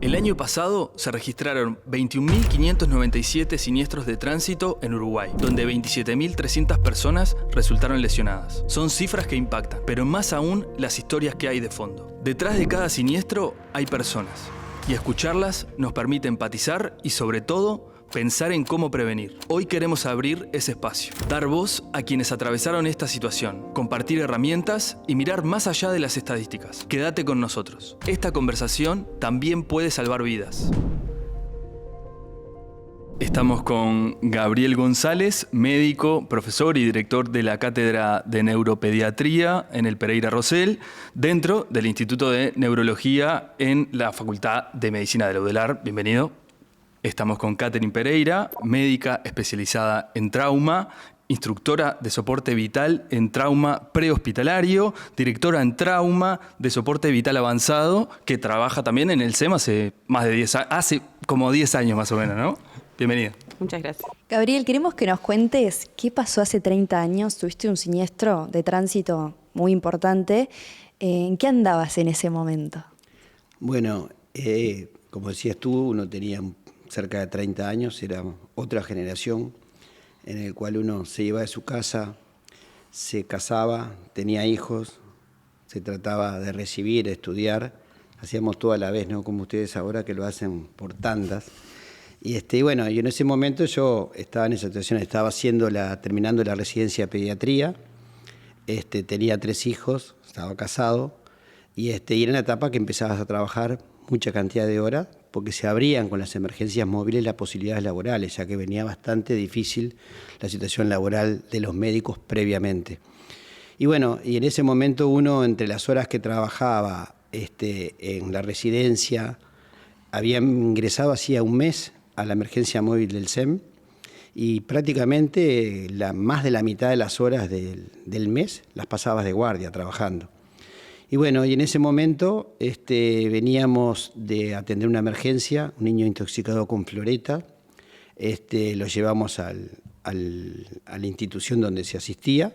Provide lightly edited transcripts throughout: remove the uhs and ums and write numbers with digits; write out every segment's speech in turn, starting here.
El año pasado se registraron 21.597 siniestros de tránsito en Uruguay, donde 27.300 personas resultaron lesionadas. Son cifras que impactan, pero más aún las historias que hay de fondo. Detrás de cada siniestro hay personas, y escucharlas nos permite empatizar y, sobre todo, pensar en cómo prevenir. Hoy queremos abrir ese espacio, dar voz a quienes atravesaron esta situación, compartir herramientas y mirar más allá de las estadísticas. Quédate con nosotros. Esta conversación también puede salvar vidas. Estamos con Gabriel González, médico, profesor y director de la Cátedra de Neuropediatría en el Pereira Rosell, dentro del Instituto de Neurología en la Facultad de Medicina de la UDELAR. Bienvenido. Estamos con Catherine Pereira, médica especializada en trauma, instructora de soporte vital en trauma prehospitalario, directora en trauma de soporte vital avanzado, que trabaja también en el SEM hace más de 10 años, hace como 10 años más o menos, ¿no? Bienvenida. Muchas gracias. Gabriel, queremos que nos cuentes qué pasó hace 30 años. Tuviste un siniestro de tránsito muy importante. ¿En qué andabas en ese momento? Bueno, como decías tú, uno tenía cerca de 30 años, era otra generación en el cual uno se iba de su casa, se casaba, tenía hijos, se trataba de recibir, estudiar, hacíamos todo a la vez, ¿no? Como ustedes ahora que lo hacen por tandas. Y bueno, y en ese momento yo estaba en esa situación, estaba terminando la residencia de pediatría, tenía 3 hijos, estaba casado, y era una etapa que empezabas a trabajar mucha cantidad de horas, porque se abrían con las emergencias móviles las posibilidades laborales, ya que venía bastante difícil la situación laboral de los médicos previamente. Y bueno, y en ese momento uno, entre las horas que trabajaba en la residencia, había ingresado hacía un mes a la emergencia móvil del SEM, y prácticamente más de la mitad de las horas del mes las pasabas de guardia trabajando. Y bueno, y en ese momento veníamos de atender una emergencia, un niño intoxicado con floreta, lo llevamos a la institución donde se asistía,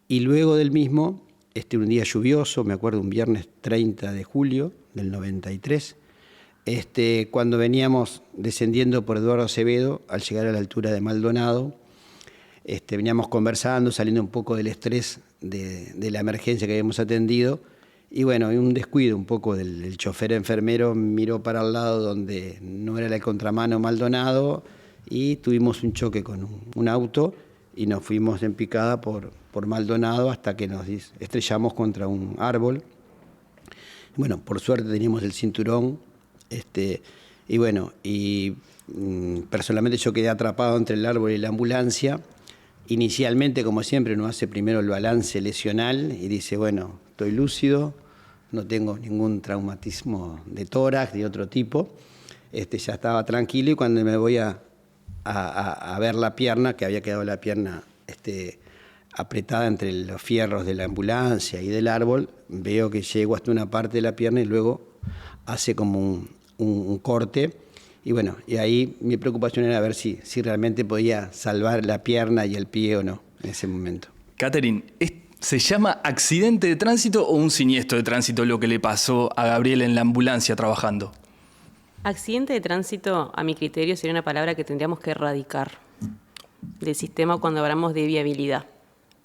y luego del mismo, un día lluvioso, me acuerdo, un viernes 30 de julio del 93, cuando veníamos descendiendo por Eduardo Acevedo, al llegar a la altura de Maldonado, veníamos conversando, saliendo un poco del estrés de la emergencia que habíamos atendido. Y bueno, un descuido un poco del chofer enfermero, miró para el lado donde no era la contramano Maldonado, y tuvimos un choque con un auto y nos fuimos en picada por Maldonado hasta que nos estrellamos contra un árbol. Bueno, por suerte teníamos el cinturón, y bueno, personalmente yo quedé atrapado entre el árbol y la ambulancia. Inicialmente, como siempre, uno hace primero el balance lesional y dice, bueno, estoy lúcido, no tengo ningún traumatismo de tórax, de otro tipo. Ya estaba tranquilo, y cuando me voy a ver la pierna, que había quedado la pierna apretada entre los fierros de la ambulancia y del árbol, veo que llego hasta una parte de la pierna y luego hace como un corte. Y bueno, y ahí mi preocupación era ver si realmente podía salvar la pierna y el pie o no en ese momento. Catherine, ¿se llama accidente de tránsito o un siniestro de tránsito lo que le pasó a Gabriel en la ambulancia trabajando? Accidente de tránsito, a mi criterio, sería una palabra que tendríamos que erradicar del sistema cuando hablamos de viabilidad.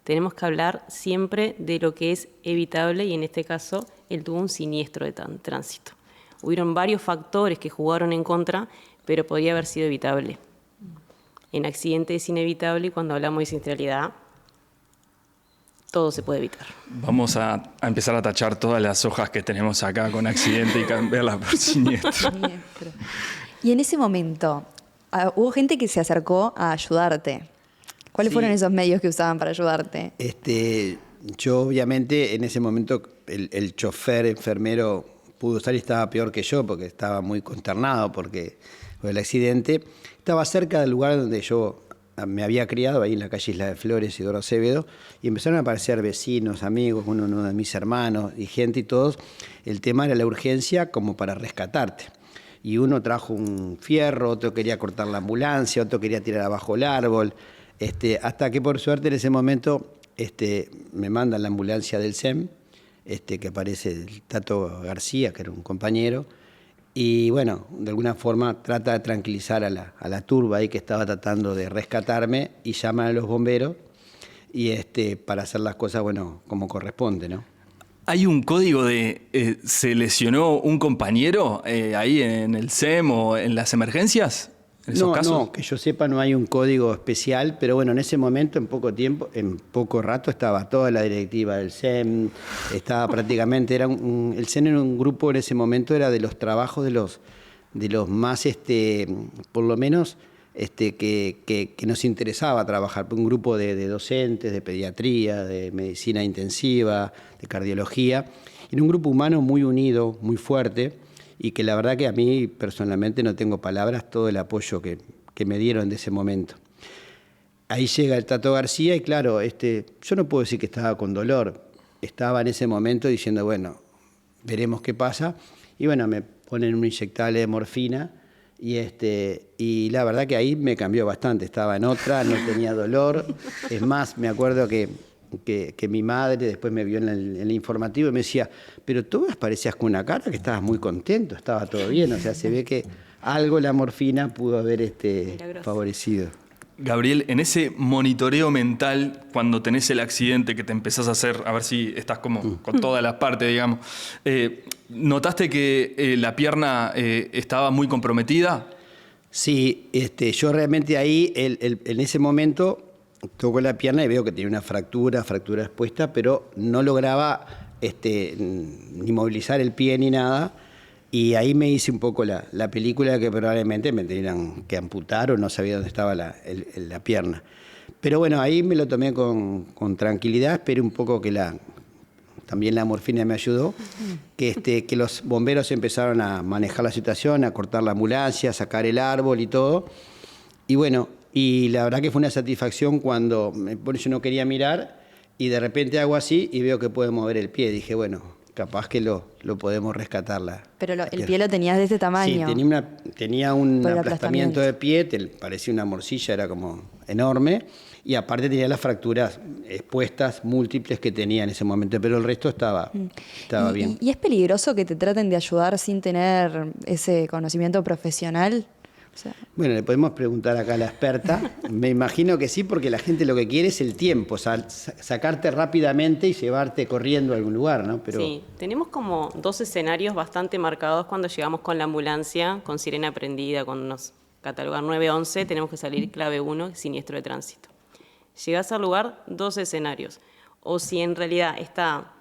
Tenemos que hablar siempre de lo que es evitable, y en este caso, él tuvo un siniestro de tránsito. Hubieron varios factores que jugaron en contra, pero podría haber sido evitable. En accidente es inevitable, y cuando hablamos de siniestralidad, todo se puede evitar. Vamos a empezar a tachar todas las hojas que tenemos acá con accidente y cambiarlas por siniestro. Y en ese momento, hubo gente que se acercó a ayudarte. ¿Cuáles fueron esos medios que usaban para ayudarte? Yo obviamente en ese momento el chofer enfermero pudo estar y estaba peor que yo, porque estaba muy consternado por el accidente. Estaba cerca del lugar donde yo me había criado, ahí en la calle Isla de Flores, Eduardo Acevedo, y empezaron a aparecer vecinos, amigos, uno de mis hermanos y gente y todos. El tema era la urgencia como para rescatarte. Y uno trajo un fierro, otro quería cortar la ambulancia, otro quería tirar abajo el árbol, hasta que por suerte en ese momento me mandan la ambulancia del SEM, que aparece el Tato García, que era un compañero, Y bueno, de alguna forma trata de tranquilizar a la turba ahí que estaba tratando de rescatarme y llaman a los bomberos y para hacer las cosas, bueno, como corresponde, ¿no? ¿Hay un código de se lesionó un compañero ahí en el SEM o en las emergencias? ¿En esos casos? No, que yo sepa no hay un código especial, pero bueno, en ese momento, en poco tiempo, en poco rato, estaba toda la directiva del SEM, estaba prácticamente, el SEM era un grupo en ese momento, era de los trabajos de los más, por lo menos, que nos interesaba trabajar, un grupo de docentes, de pediatría, de medicina intensiva, de cardiología, era un grupo humano muy unido, muy fuerte, y que la verdad que a mí personalmente no tengo palabras, todo el apoyo que me dieron de ese momento. Ahí llega el Tato García y claro, yo no puedo decir que estaba con dolor, estaba en ese momento diciendo, bueno, veremos qué pasa, y bueno, me ponen un inyectable de morfina, y la verdad que ahí me cambió bastante, estaba en otra, no tenía dolor, es más, me acuerdo que mi madre después me vio en el informativo y me decía, pero tú parecías con una cara que estabas muy contento, estaba todo bien, o sea, se ve que algo la morfina pudo haber favorecido. Gabriel, en ese monitoreo mental, cuando tenés el accidente que te empezás a hacer, a ver si estás como con todas las partes, digamos, ¿notaste que la pierna estaba muy comprometida? Sí, yo realmente ahí, en ese momento, toco la pierna y veo que tenía una fractura expuesta, pero no lograba ni movilizar el pie ni nada. Y ahí me hice un poco la película que probablemente me tenían que amputar o no sabía dónde estaba la pierna. Pero bueno, ahí me lo tomé con tranquilidad, esperé un poco que también la morfina me ayudó, que los bomberos empezaron a manejar la situación, a cortar la ambulancia, a sacar el árbol y todo. Y bueno, y la verdad que fue una satisfacción cuando yo no quería mirar y de repente hago así y veo que puedo mover el pie. Dije, bueno, capaz que lo podemos rescatar. Pero el pie lo tenías de este tamaño. Sí, tenía un aplastamiento de pie, parecía una morcilla, era como enorme. Y aparte tenía las fracturas expuestas múltiples que tenía en ese momento, pero el resto estaba bien. ¿Y es peligroso que te traten de ayudar sin tener ese conocimiento profesional? O sea, bueno, le podemos preguntar acá a la experta. Me imagino que sí, porque la gente lo que quiere es el tiempo, sacarte rápidamente y llevarte corriendo a algún lugar, ¿no? Pero... Sí, tenemos como 2 escenarios bastante marcados cuando llegamos con la ambulancia, con sirena prendida, cuando nos catalogan 911, tenemos que salir clave 1, siniestro de tránsito. Llegás al lugar, 2 escenarios. O si en realidad está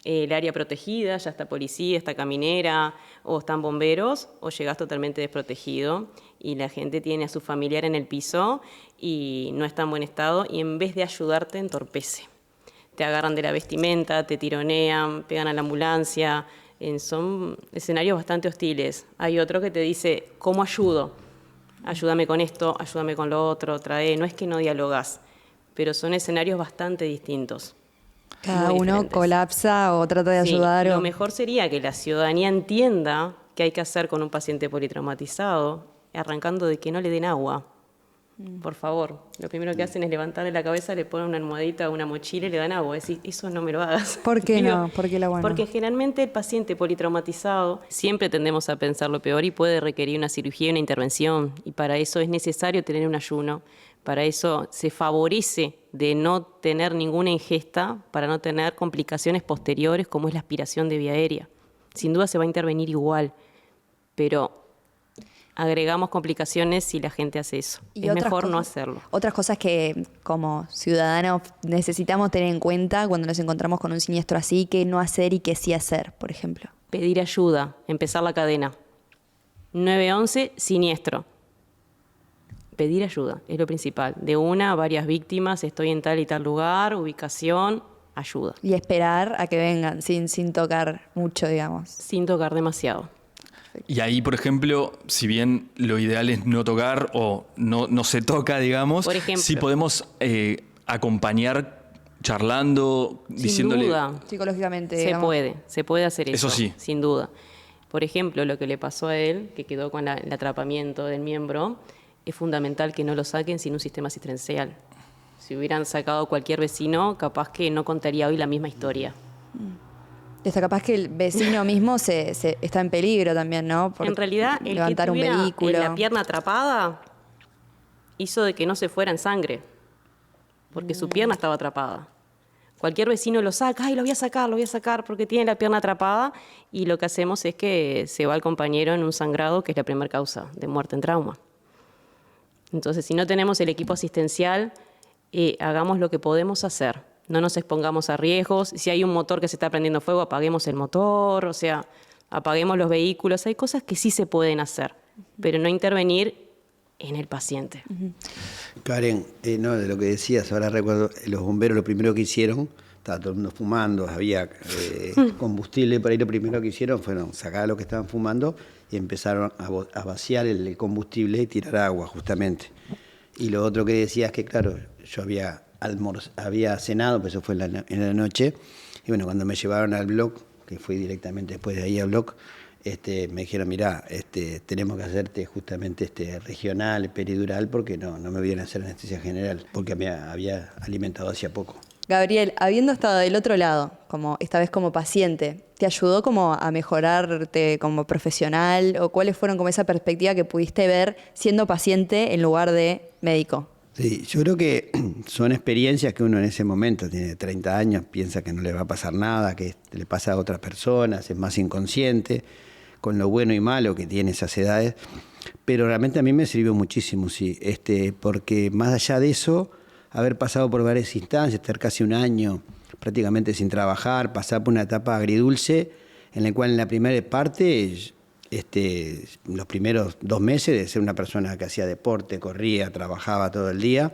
el área protegida, ya está policía, está caminera, o están bomberos, o llegás totalmente desprotegido y la gente tiene a su familiar en el piso y no está en buen estado y en vez de ayudarte entorpece. Te agarran de la vestimenta, te tironean, pegan a la ambulancia, son escenarios bastante hostiles. Hay otro que te dice, ¿cómo ayudo? Ayúdame con esto, ayúdame con lo otro, trae. No es que no dialogás, pero son escenarios bastante distintos. Cada uno diferentes. Colapsa o trata de ayudar. Lo mejor sería que la ciudadanía entienda qué hay que hacer con un paciente politraumatizado, arrancando de que no le den agua. Por favor, lo primero que hacen es levantarle la cabeza, le ponen una almohadita a una mochila y le dan agua. Decís, eso no me lo hagas. ¿Por qué no? ¿Por qué el agua no? Porque generalmente el paciente politraumatizado siempre tendemos a pensar lo peor y puede requerir una cirugía y una intervención. Y para eso es necesario tener un ayuno. Para eso se favorece de no tener ninguna ingesta, para no tener complicaciones posteriores como es la aspiración de vía aérea. Sin duda se va a intervenir igual, pero agregamos complicaciones si la gente hace eso. Es mejor no hacerlo. Otras cosas que como ciudadanos necesitamos tener en cuenta cuando nos encontramos con un siniestro así, qué no hacer y qué sí hacer, por ejemplo. Pedir ayuda, empezar la cadena. 911, siniestro. Pedir ayuda, es lo principal. De una a varias víctimas, estoy en tal y tal lugar, ubicación, ayuda. Y esperar a que vengan, sin tocar mucho, digamos. Sin tocar demasiado. Y ahí, por ejemplo, si bien lo ideal es no tocar o no se toca, digamos, por ejemplo, sí podemos acompañar charlando, diciéndole... Sin duda. Psicológicamente, se puede hacer eso. Eso sí. Sin duda. Por ejemplo, lo que le pasó a él, que quedó con el atrapamiento del miembro, es fundamental que no lo saquen sin un sistema asistencial. Si hubieran sacado cualquier vecino, capaz que no contaría hoy la misma historia. Está capaz que el vecino mismo se está en peligro también, ¿no? En realidad, el que levantar un tuviera vehículo. la pierna atrapada hizo de que no se fuera en sangre, porque su pierna estaba atrapada. Cualquier vecino lo saca, ¡ay, lo voy a sacar porque tiene la pierna atrapada! Y lo que hacemos es que se va el compañero en un sangrado, que es la primera causa de muerte en trauma. Entonces, si no tenemos el equipo asistencial, hagamos lo que podemos hacer. No nos expongamos a riesgos. Si hay un motor que se está prendiendo fuego, apaguemos el motor, o sea, apaguemos los vehículos. Hay cosas que sí se pueden hacer, pero no intervenir en el paciente. Karen, no, de lo que decías, ahora recuerdo, los bomberos lo primero que hicieron, estaba todo el mundo fumando, había combustible, por ahí lo primero que hicieron fueron sacar a los que estaban fumando y empezaron a vaciar el combustible y tirar agua, justamente. Y lo otro que decía es que, claro, yo había cenado, pues eso fue en la noche, y bueno, cuando me llevaron al bloc, que fui directamente después de ahí al bloc, me dijeron, mirá, tenemos que hacerte justamente regional, peridural, porque no me vienen a hacer anestesia general, porque me había alimentado hacía poco. Gabriel, habiendo estado del otro lado, como esta vez como paciente, ¿te ayudó como a mejorarte como profesional? ¿O cuáles fueron como esa perspectiva que pudiste ver siendo paciente en lugar de médico? Sí, yo creo que son experiencias que uno en ese momento, tiene 30 años, piensa que no le va a pasar nada, que le pasa a otras personas, es más inconsciente, con lo bueno y malo que tiene esas edades, pero realmente a mí me sirvió muchísimo, sí, porque más allá de eso, haber pasado por varias instancias, estar casi un año prácticamente sin trabajar, pasar por una etapa agridulce, en la cual en la primera parte, los primeros 2 meses de ser una persona que hacía deporte, corría, trabajaba todo el día,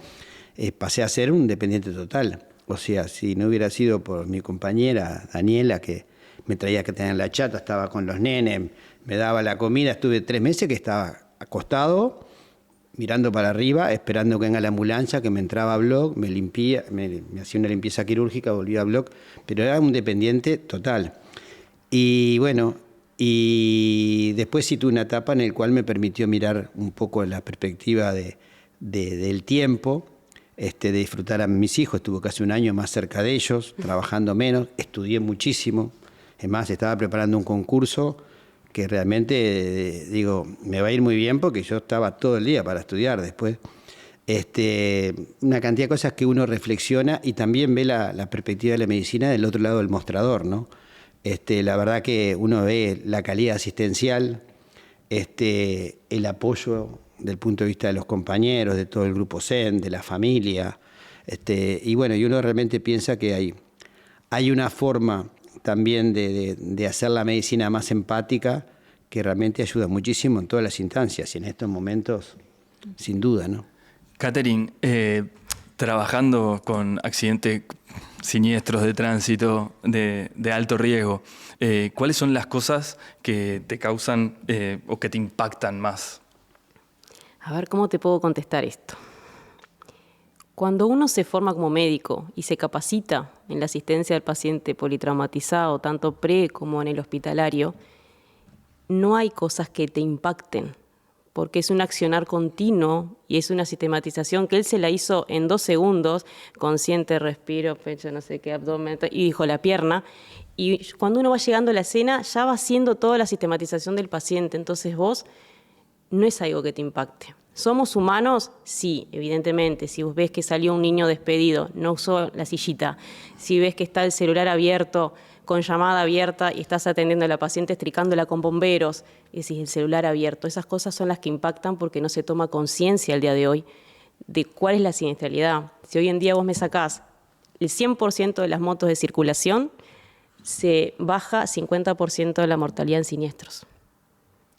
pasé a ser un dependiente total. O sea, si no hubiera sido por mi compañera Daniela, que me traía que tener la chata, estaba con los nenes, me daba la comida, estuve 3 meses que estaba acostado, mirando para arriba, esperando que venga la ambulancia, que me entraba a bloc, me limpía, me hacía una limpieza quirúrgica, volvía a bloc, pero era un dependiente total. Y bueno, y después sí tuve una etapa en la cual me permitió mirar un poco la perspectiva del tiempo, de disfrutar a mis hijos. Estuve casi un año más cerca de ellos, trabajando menos, estudié muchísimo. Es más, estaba preparando un concurso que realmente, digo, me va a ir muy bien porque yo estaba todo el día para estudiar después. Una cantidad de cosas que uno reflexiona y también ve la perspectiva de la medicina del otro lado del mostrador, ¿no? La verdad que uno ve la calidad asistencial, el apoyo del punto de vista de los compañeros, de todo el grupo SEN, de la familia, y bueno, y uno realmente piensa que hay una forma también de hacer la medicina más empática que realmente ayuda muchísimo en todas las instancias y en estos momentos, sin duda, ¿no? Catherine, trabajando con accidentes siniestros de tránsito de alto riesgo, ¿cuáles son las cosas que te causan o que te impactan más? A ver, ¿cómo te puedo contestar esto? Cuando uno se forma como médico y se capacita en la asistencia al paciente politraumatizado, tanto pre como en el hospitalario, no hay cosas que te impacten, porque es un accionar continuo y es una sistematización que él se la hizo en 2 segundos, consciente, respiro, pecho, no sé qué, abdomen, y dijo la pierna. Y cuando uno va llegando a la escena, ya va haciendo toda la sistematización del paciente. Entonces vos no es algo que te impacte. ¿Somos humanos? Sí, evidentemente. Si vos ves que salió un niño despedido, no usó la sillita. Si ves que está el celular abierto, con llamada abierta, y estás atendiendo a la paciente estricándola con bomberos, y decís, el celular abierto. Esas cosas son las que impactan porque no se toma conciencia al día de hoy de cuál es la siniestralidad. Si hoy en día vos me sacás el 100% de las motos de circulación, se baja 50% de la mortalidad en siniestros.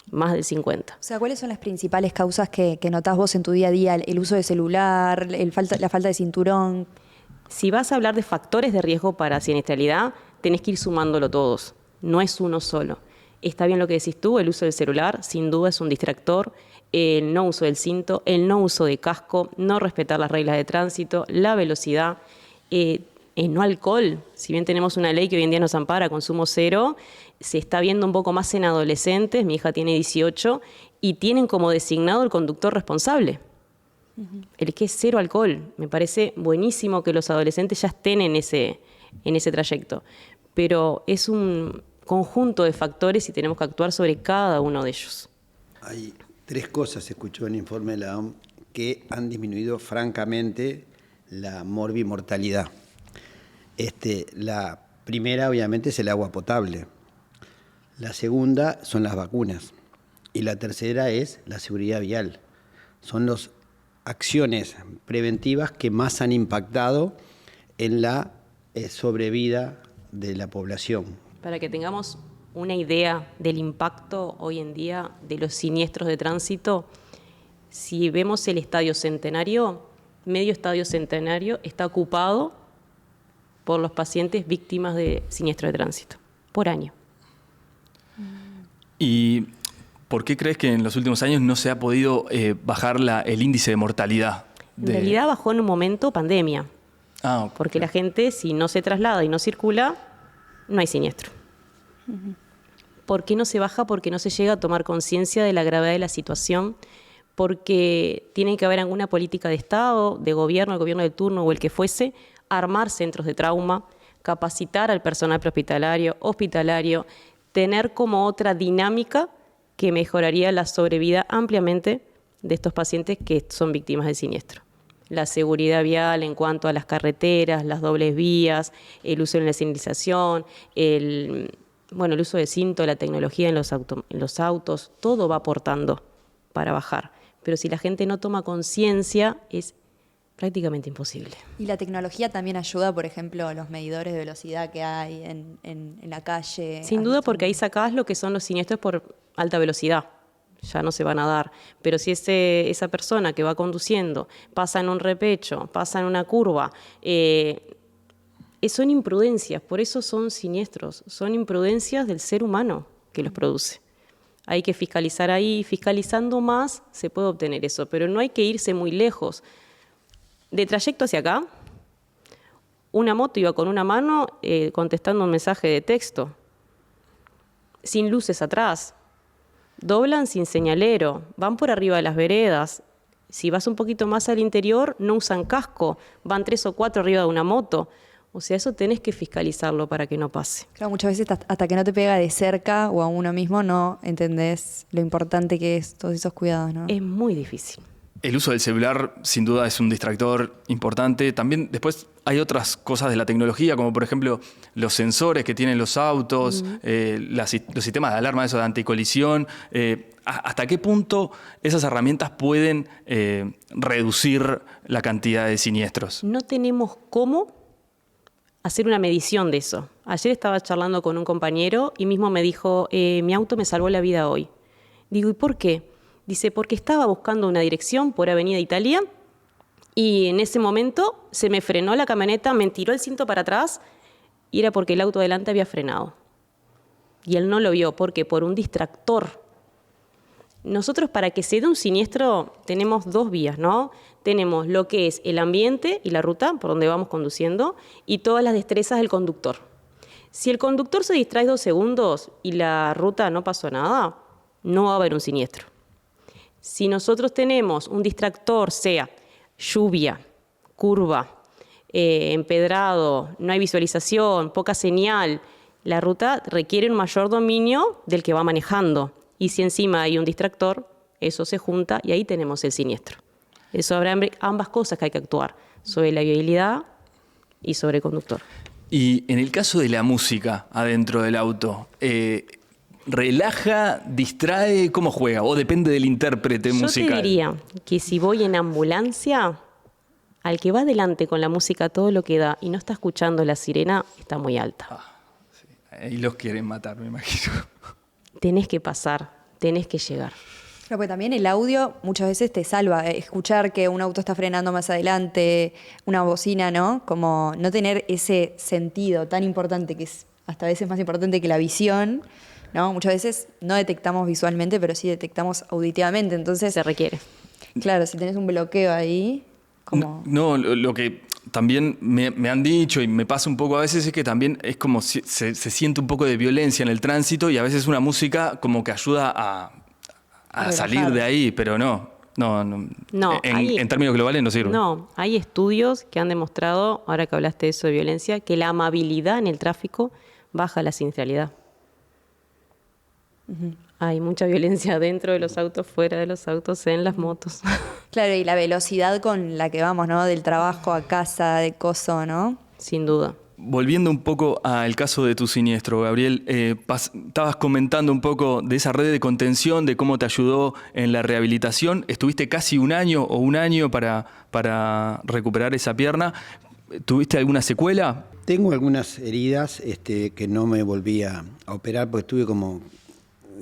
Más del 50%. O sea, ¿cuáles son las principales causas que notás vos en tu día a día? ¿El uso de celular, la falta de cinturón? Si vas a hablar de factores de riesgo para siniestralidad, tenés que ir sumándolo todos. No es uno solo. Está bien lo que decís tú, el uso del celular, sin duda es un distractor, el no uso del cinto, el no uso de casco, no respetar las reglas de tránsito, la velocidad, no alcohol. Si bien tenemos una ley que hoy en día nos ampara, consumo cero, se está viendo un poco más en adolescentes, mi hija tiene 18, y tienen como designado el conductor responsable. El que es 0 alcohol. Me parece buenísimo que los adolescentes ya estén en ese trayecto. pero es un conjunto de factores y tenemos que actuar sobre cada uno de ellos. Hay 3 cosas, se escuchó en el informe de la OMS, que han disminuido francamente la morbimortalidad. La primera, obviamente, es el agua potable. La segunda son las vacunas. Y la tercera es la seguridad vial. Son las acciones preventivas que más han impactado en la sobrevida de la población. Para que tengamos una idea del impacto hoy en día de los siniestros de tránsito, si vemos el Estadio Centenario, medio Estadio Centenario está ocupado por los pacientes víctimas de siniestros de tránsito, por año. ¿Y por qué crees que en los últimos años no se ha podido bajar el índice de mortalidad? En realidad bajó en un momento pandemia, Ok. porque la gente, si no se traslada y no circula, no hay siniestro. ¿Por qué no se baja? Porque no se llega a tomar conciencia de la gravedad de la situación, porque tiene que haber alguna política de Estado, de gobierno, el gobierno de turno o el que fuese, armar centros de trauma, capacitar al personal hospitalario, tener como otra dinámica que mejoraría la sobrevida ampliamente de estos pacientes que son víctimas del siniestro. La seguridad vial en cuanto a las carreteras, las dobles vías, el uso de la señalización, el uso de cinto, la tecnología en los autos, todo va aportando para bajar. Pero si la gente no toma conciencia, es prácticamente imposible. Y la tecnología también ayuda, por ejemplo, los medidores de velocidad que hay en la calle. Sin duda, porque ahí sacás lo que son los siniestros por alta velocidad. Ya no se van a dar. Pero si esa persona que va conduciendo pasa en un repecho, pasa en una curva, son imprudencias, por eso son siniestros, son imprudencias del ser humano que los produce. Hay que fiscalizar ahí, fiscalizando más se puede obtener eso, pero no hay que irse muy lejos. De trayecto hacia acá, una moto iba con una mano contestando un mensaje de texto, sin luces atrás, doblan sin señalero, van por arriba de las veredas. Si vas un poquito más al interior, no usan casco, van 3 o 4 arriba de una moto. O sea, eso tenés que fiscalizarlo para que no pase. Claro, muchas veces hasta que no te pega de cerca o a uno mismo no entendés lo importante que es todos esos cuidados, ¿no? Es muy difícil. El uso del celular, sin duda, es un distractor importante. También después hay otras cosas de la tecnología, como por ejemplo los sensores que tienen los autos, los sistemas de alarma, eso de anticolisión. ¿Hasta qué punto esas herramientas pueden reducir la cantidad de siniestros? No tenemos cómo hacer una medición de eso. Ayer estaba charlando con un compañero y mismo me dijo, mi auto me salvó la vida hoy. Digo, ¿y por qué? Dice, porque estaba buscando una dirección por Avenida Italia y en ese momento se me frenó la camioneta, me tiró el cinto para atrás y era porque el auto delante había frenado. Y él no lo vio, porque por un distractor. Nosotros, para que se dé un siniestro, tenemos 2 vías, ¿no? Tenemos lo que es el ambiente y la ruta por donde vamos conduciendo y todas las destrezas del conductor. Si el conductor se distrae 2 segundos y la ruta no pasó nada, no va a haber un siniestro. Si nosotros tenemos un distractor, sea lluvia, curva, empedrado, no hay visualización, poca señal, la ruta requiere un mayor dominio del que va manejando. Y si encima hay un distractor, eso se junta y ahí tenemos el siniestro. Eso habrá ambas cosas que hay que actuar, sobre la viabilidad y sobre el conductor. Y en el caso de la música adentro del auto, ¿relaja, distrae, cómo juega? ¿O depende del intérprete musical? Yo te diría que si voy en ambulancia, al que va adelante con la música todo lo que da y no está escuchando la sirena, está muy alta. Sí. Ahí los quieren matar, me imagino. Tenés que pasar, tenés que llegar. Claro, porque también el audio muchas veces te salva. Escuchar que un auto está frenando más adelante, una bocina, ¿no? Como no tener ese sentido tan importante, que es hasta a veces más importante que la visión, ¿no? Muchas veces no detectamos visualmente, pero sí detectamos auditivamente. Entonces, Se requiere. claro, si tenés un bloqueo ahí, como... No, lo que también me han dicho y me pasa un poco a veces es que también es como si se siente un poco de violencia en el tránsito y a veces una música como que ayuda a salir de ahí, pero no. En términos globales no sirve. No, hay estudios que han demostrado, ahora que hablaste de eso de violencia, que la amabilidad en el tráfico baja la siniestralidad. Hay mucha violencia dentro de los autos, fuera de los autos, en las motos. Claro, y la velocidad con la que vamos, ¿no? Del trabajo a casa, de coso, ¿no? Sin duda. Volviendo un poco al caso de tu siniestro, Gabriel, estabas comentando un poco de esa red de contención, de cómo te ayudó en la rehabilitación. Estuviste casi un año para recuperar esa pierna. ¿Tuviste alguna secuela? Tengo algunas heridas que no me volví a operar porque tuve como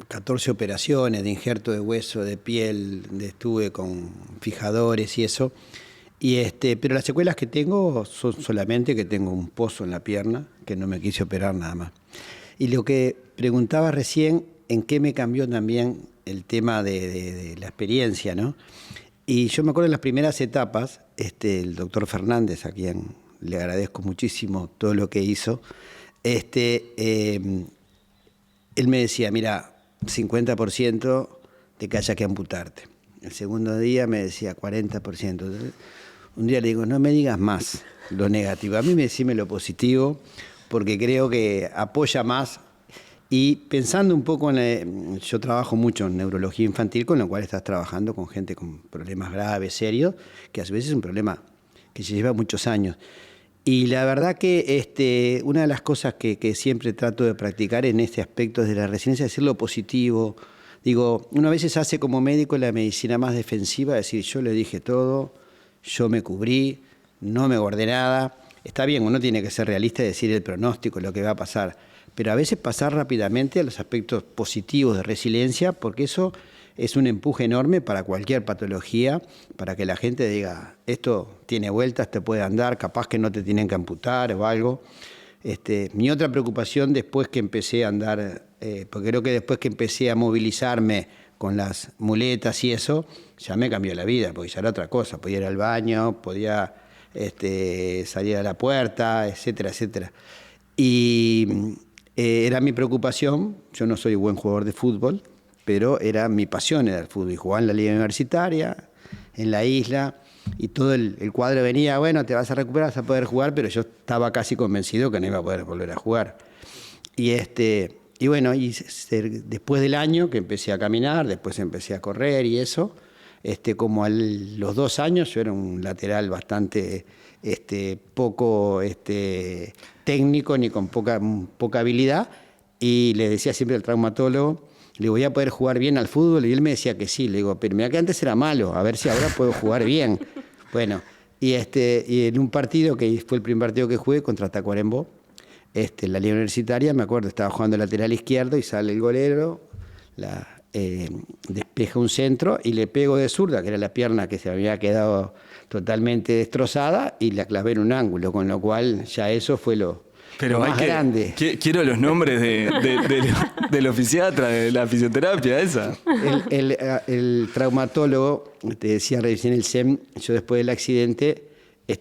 14 operaciones de injerto de hueso, de piel, estuve con fijadores y eso. Pero las secuelas que tengo son solamente que tengo un pozo en la pierna, que no me quise operar nada más. Y lo que preguntaba recién, ¿en qué me cambió también el tema de la experiencia, ¿no? Y yo me acuerdo en las primeras etapas, el doctor Fernández, a quien le agradezco muchísimo todo lo que hizo, él me decía, mira, 50% de que haya que amputarte. El segundo día me decía 40%. Entonces, un día le digo, no me digas más lo negativo, a mí me decime lo positivo, porque creo que apoya más. Y pensando un poco yo trabajo mucho en neurología infantil, con lo cual estás trabajando con gente con problemas graves, serios, que a su vez es un problema que se lleva muchos años. Y la verdad que una de las cosas que siempre trato de practicar en este aspecto de la resiliencia es decir lo positivo. Digo, uno a veces hace como médico la medicina más defensiva, decir, yo le dije todo, yo me cubrí, no me guardé nada. Está bien, uno tiene que ser realista y decir el pronóstico, lo que va a pasar, pero a veces pasar rápidamente a los aspectos positivos de resiliencia, porque eso es un empuje enorme para cualquier patología, para que la gente diga, esto tiene vueltas, te puede andar, capaz que no te tienen que amputar o algo. Mi otra preocupación después que empecé a andar, porque creo que después que empecé a movilizarme con las muletas y eso, ya me cambió la vida, porque ya era otra cosa, podía ir al baño, podía salir a la puerta, etcétera, etcétera. Y era mi preocupación, yo no soy buen jugador de fútbol, pero era mi pasión, era el fútbol, y jugaba en la liga universitaria, en la isla, y todo el cuadro venía, bueno, te vas a recuperar, vas a poder jugar, pero yo estaba casi convencido que no iba a poder volver a jugar. Y bueno, después del año que empecé a caminar, después empecé a correr y eso, como a los 2 años yo era un lateral bastante poco técnico ni con poca habilidad, y le decía siempre al traumatólogo, le digo, ¿voy a poder jugar bien al fútbol? Y él me decía que sí. Le digo, pero mira que antes era malo, a ver si ahora puedo jugar bien. Bueno, y en un partido, que fue el primer partido que jugué contra Tacuarembó, en la liga universitaria, me acuerdo, estaba jugando lateral izquierdo y sale el golero, despeja un centro y le pego de zurda, que era la pierna que se había quedado totalmente destrozada, y la clavé en un ángulo, con lo cual ya eso fue lo más grande. Quiero los nombres del ofisiatra, de la fisioterapia esa. El traumatólogo, te decía recién el SEM, yo después del accidente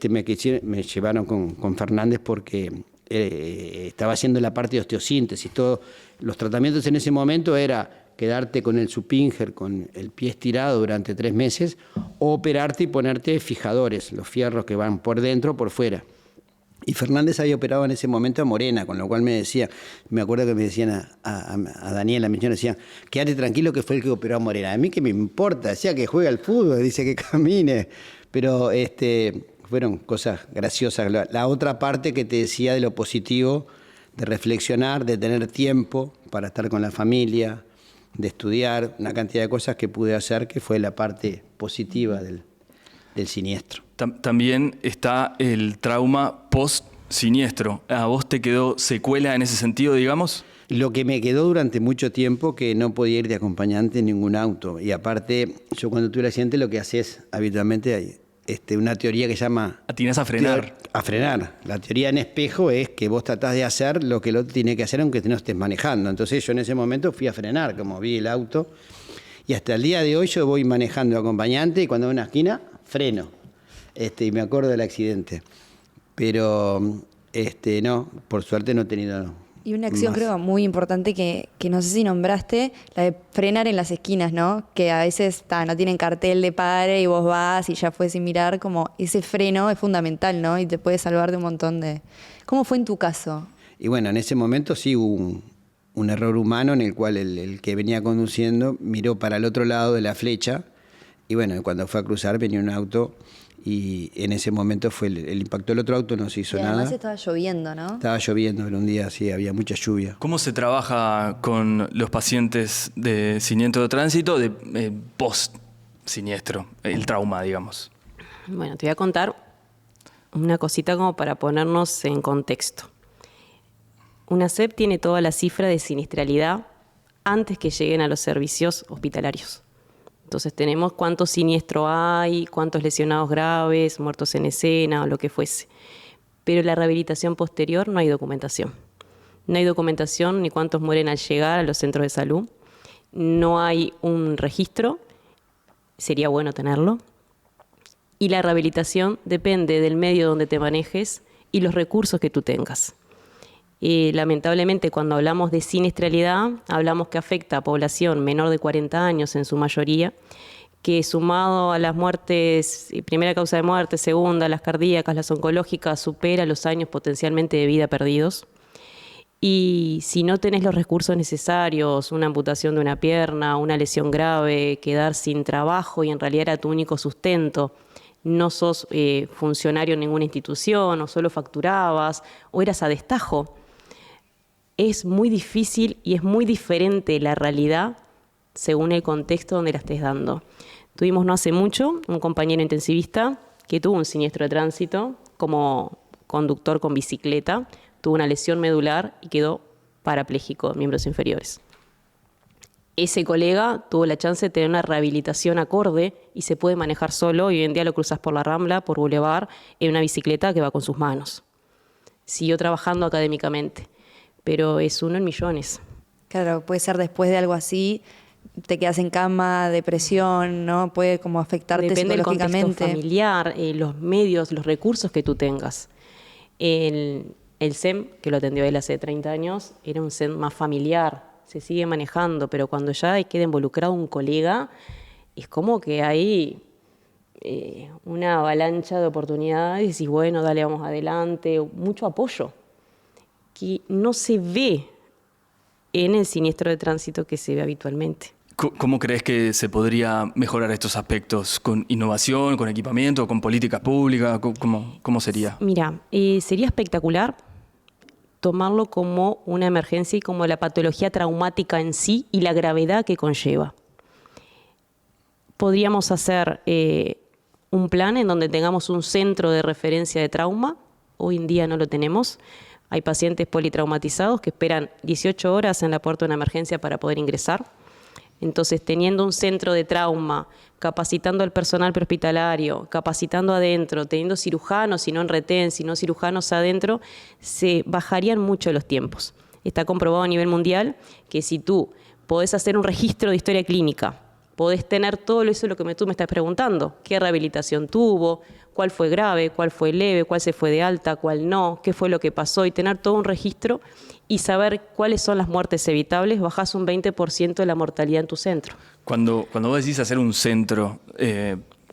me llevaron con Fernández porque estaba haciendo la parte de osteosíntesis. Todos los tratamientos en ese momento era quedarte con el Suppinger, con el pie estirado durante 3 meses, o operarte y ponerte fijadores, los fierros que van por dentro o por fuera. Y Fernández había operado en ese momento a Morena, con lo cual me acuerdo que me decían a Daniela, me decían, quédate tranquilo que fue el que operó a Morena. A mí qué me importa, decía que juega al fútbol, dice que camine, pero fueron cosas graciosas. La otra parte que te decía de lo positivo, de reflexionar, de tener tiempo para estar con la familia, de estudiar, una cantidad de cosas que pude hacer, que fue la parte positiva del siniestro. También está el trauma post-siniestro. ¿A vos te quedó secuela en ese sentido, digamos? Lo que me quedó durante mucho tiempo, que no podía ir de acompañante en ningún auto. Y aparte, yo cuando tuve el accidente lo que haces habitualmente hay una teoría que se llama... Atinás a frenar. A frenar. La teoría en espejo es que vos tratás de hacer lo que el otro tiene que hacer aunque no estés manejando. Entonces yo en ese momento fui a frenar, como vi el auto. Y hasta el día de hoy yo voy manejando acompañante y cuando veo una esquina, freno. Y me acuerdo del accidente. Pero no, por suerte no he tenido... Y una acción más. creo muy importante que no sé si nombraste, la de frenar en las esquinas, ¿no? Que a veces no tienen cartel de pare y vos vas y ya fue sin mirar, como ese freno es fundamental, ¿no? Y te puede salvar de un montón de... ¿Cómo fue en tu caso? Y bueno, en ese momento sí hubo un error humano en el cual el que venía conduciendo miró para el otro lado de la flecha y bueno, cuando fue a cruzar venía un auto y en ese momento fue el impacto del otro auto, no se hizo Y nada. además estaba lloviendo, ¿no? Estaba lloviendo, era un día así, había mucha lluvia. ¿Cómo se trabaja con los pacientes de siniestro de tránsito de post-siniestro, el trauma, digamos? Bueno, te voy a contar una cosita como para ponernos en contexto. Una SEP tiene toda la cifra de siniestralidad antes que lleguen a los servicios hospitalarios. Entonces tenemos cuánto siniestro hay, cuántos lesionados graves, muertos en escena o lo que fuese. Pero la rehabilitación posterior no hay documentación. No hay documentación ni cuántos mueren al llegar a los centros de salud. No hay un registro, sería bueno tenerlo. Y la rehabilitación depende del medio donde te manejes y los recursos que tú tengas. Lamentablemente, cuando hablamos de siniestralidad, hablamos que afecta a población menor de 40 años en su mayoría, que sumado a las muertes, primera causa de muerte, segunda, las cardíacas, las oncológicas, supera los años potencialmente de vida perdidos. Y si no tenés los recursos necesarios, una amputación de una pierna, una lesión grave, quedar sin trabajo y en realidad era tu único sustento, no sos funcionario en ninguna institución o solo facturabas o eras a destajo, es muy difícil y es muy diferente la realidad según el contexto donde la estés dando. Tuvimos no hace mucho un compañero intensivista que tuvo un siniestro de tránsito como conductor con bicicleta, tuvo una lesión medular y quedó parapléjico de miembros inferiores. Ese colega tuvo la chance de tener una rehabilitación acorde y se puede manejar solo y hoy en día lo cruzas por la Rambla, por Boulevard, en una bicicleta que va con sus manos. Siguió trabajando académicamente, pero es uno en millones. Claro, puede ser después de algo así, te quedas en cama, depresión, ¿no? Puede como afectarte Depende del psicológicamente. contexto familiar, los medios, los recursos que tú tengas. El SEM, que lo atendió él hace 30 años, era un SEM más familiar, se sigue manejando, pero cuando ya queda involucrado un colega, es como que hay una avalancha de oportunidades y decís, bueno, dale, vamos adelante, mucho apoyo, que no se ve en el siniestro de tránsito que se ve habitualmente. ¿Cómo crees que se podría mejorar estos aspectos? ¿Con innovación, con equipamiento, con políticas públicas? ¿Cómo sería? Mira, sería espectacular tomarlo como una emergencia y como la patología traumática en sí y la gravedad que conlleva. Podríamos hacer un plan en donde tengamos un centro de referencia de trauma. Hoy en día no lo tenemos. Hay pacientes politraumatizados que esperan 18 horas en la puerta de una emergencia para poder ingresar. Entonces, teniendo un centro de trauma, capacitando al personal prehospitalario, capacitando adentro, teniendo cirujanos, si no en retén, si no cirujanos adentro, se bajarían mucho los tiempos. Está comprobado a nivel mundial que si tú podés hacer un registro de historia clínica, podés tener todo eso lo que tú me estás preguntando, qué rehabilitación tuvo, cuál fue grave, cuál fue leve, cuál se fue de alta, cuál no, qué fue lo que pasó y tener todo un registro y saber cuáles son las muertes evitables, bajás un 20% de la mortalidad en tu centro. Cuando vos decís hacer un centro...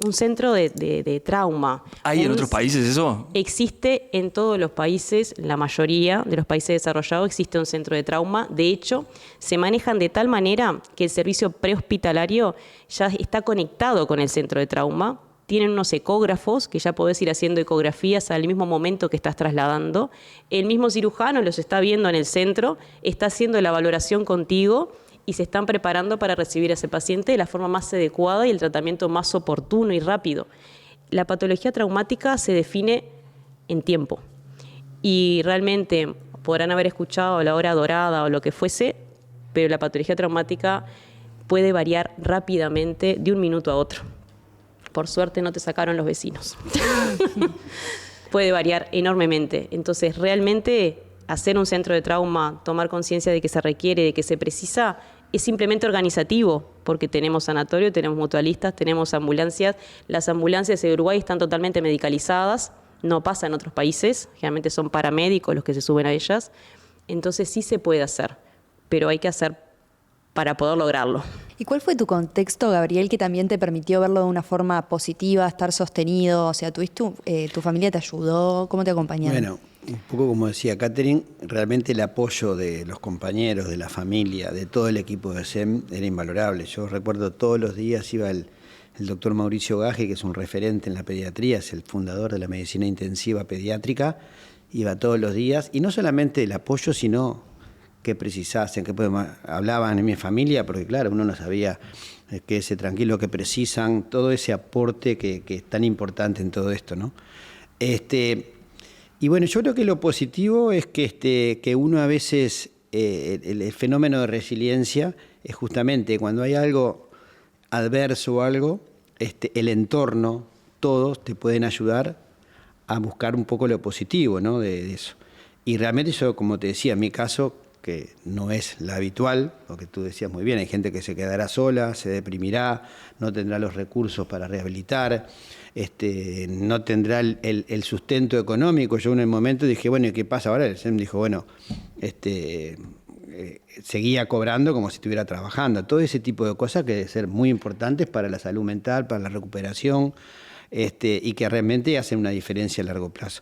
Un centro de trauma. ¿Hay en otros países eso? Existe en todos los países, la mayoría de los países desarrollados existe un centro de trauma. De hecho, se manejan de tal manera que el servicio prehospitalario ya está conectado con el centro de trauma. Tienen unos ecógrafos que ya podés ir haciendo ecografías al mismo momento que estás trasladando. El mismo cirujano los está viendo en el centro, está haciendo la valoración contigo y se están preparando para recibir a ese paciente de la forma más adecuada y el tratamiento más oportuno y rápido. La patología traumática se define en tiempo y realmente podrán haber escuchado la hora dorada o lo que fuese, pero la patología traumática puede variar rápidamente de un minuto a otro. Por suerte no te sacaron los vecinos. Puede variar enormemente. Entonces, realmente hacer un centro de trauma, tomar conciencia de que se requiere, de que se precisa, es simplemente organizativo, porque tenemos sanatorio, tenemos mutualistas, tenemos ambulancias. Las ambulancias de Uruguay están totalmente medicalizadas, no pasa en otros países, generalmente son paramédicos los que se suben a ellas. Entonces sí se puede hacer, pero hay que hacer para poder lograrlo. ¿Y cuál fue tu contexto, Gabriel, que también te permitió verlo de una forma positiva, estar sostenido? O sea, ¿tu familia te ayudó? ¿Cómo te acompañaron? Bueno, Un poco como decía Catherine, realmente el apoyo de los compañeros, de la familia, de todo el equipo de SEM era invalorable. Yo recuerdo todos los días iba el doctor Mauricio Gaje, que es un referente en la pediatría, es el fundador de la medicina intensiva pediátrica, iba todos los días, y no solamente el apoyo, sino qué precisasen, qué podemos, hablaban en mi familia, porque claro, uno no sabía quédese tranquilo, que precisan, todo ese aporte que es tan importante en todo esto, ¿no? Y bueno, yo creo que lo positivo es que uno a veces, el fenómeno de resiliencia es justamente cuando hay algo adverso o algo, el entorno, todos te pueden ayudar a buscar un poco lo positivo, ¿no? de eso. Y realmente yo, como te decía, en mi caso, que no es la habitual, lo que tú decías muy bien, hay gente que se quedará sola, se deprimirá, no tendrá los recursos para rehabilitar, no tendrá el sustento económico. Yo en el momento dije, bueno, ¿y qué pasa ahora? El SEM dijo, bueno, seguía cobrando como si estuviera trabajando. Todo ese tipo de cosas que deben ser muy importantes para la salud mental, para la recuperación, y que realmente hacen una diferencia a largo plazo.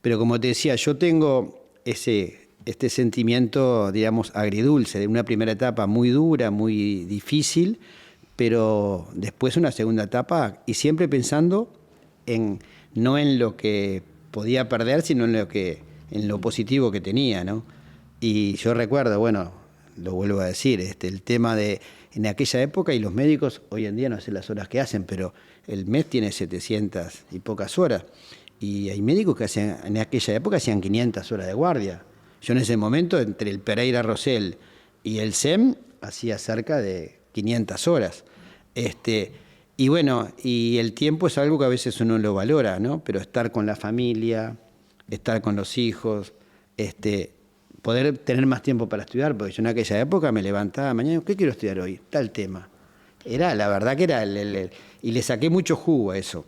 Pero como te decía, yo tengo este sentimiento, digamos, agridulce, de una primera etapa muy dura, muy difícil, pero después una segunda etapa, y siempre pensando no en lo que podía perder, sino en lo positivo que tenía, ¿no? Y yo recuerdo, bueno, lo vuelvo a decir, el tema en aquella época, y los médicos hoy en día no sé las horas que hacen, pero el mes tiene 700 y pocas horas, y hay médicos que en aquella época hacían 500 horas de guardia. Yo en ese momento, entre el Pereira Rosell y el SEM, hacía cerca de 500 horas. Y bueno, y el tiempo es algo que a veces uno lo valora, ¿no? Pero estar con la familia, estar con los hijos, poder tener más tiempo para estudiar, porque yo en aquella época me levantaba mañana, ¿qué quiero estudiar hoy? Tal tema. La verdad que era y le saqué mucho jugo a eso.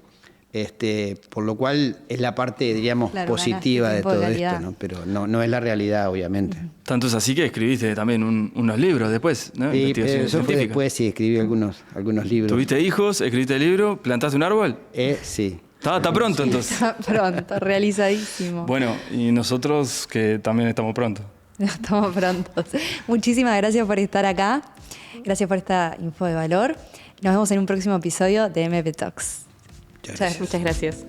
Por lo cual es la parte, diríamos, claro, positiva de todo esto, ¿no? Pero no es la realidad, obviamente. Tanto es así que escribiste también unos libros después, ¿no? Sí, eso fue después, sí, escribí algunos libros. ¿Tuviste hijos? ¿Escribiste el libro? ¿Plantaste un árbol? Sí. Está pronto, entonces. Está pronto, realizadísimo. Bueno, y nosotros que también estamos pronto. Estamos prontos. Muchísimas gracias por estar acá. Gracias por esta info de valor. Nos vemos en un próximo episodio de MP Talks. Muchas gracias.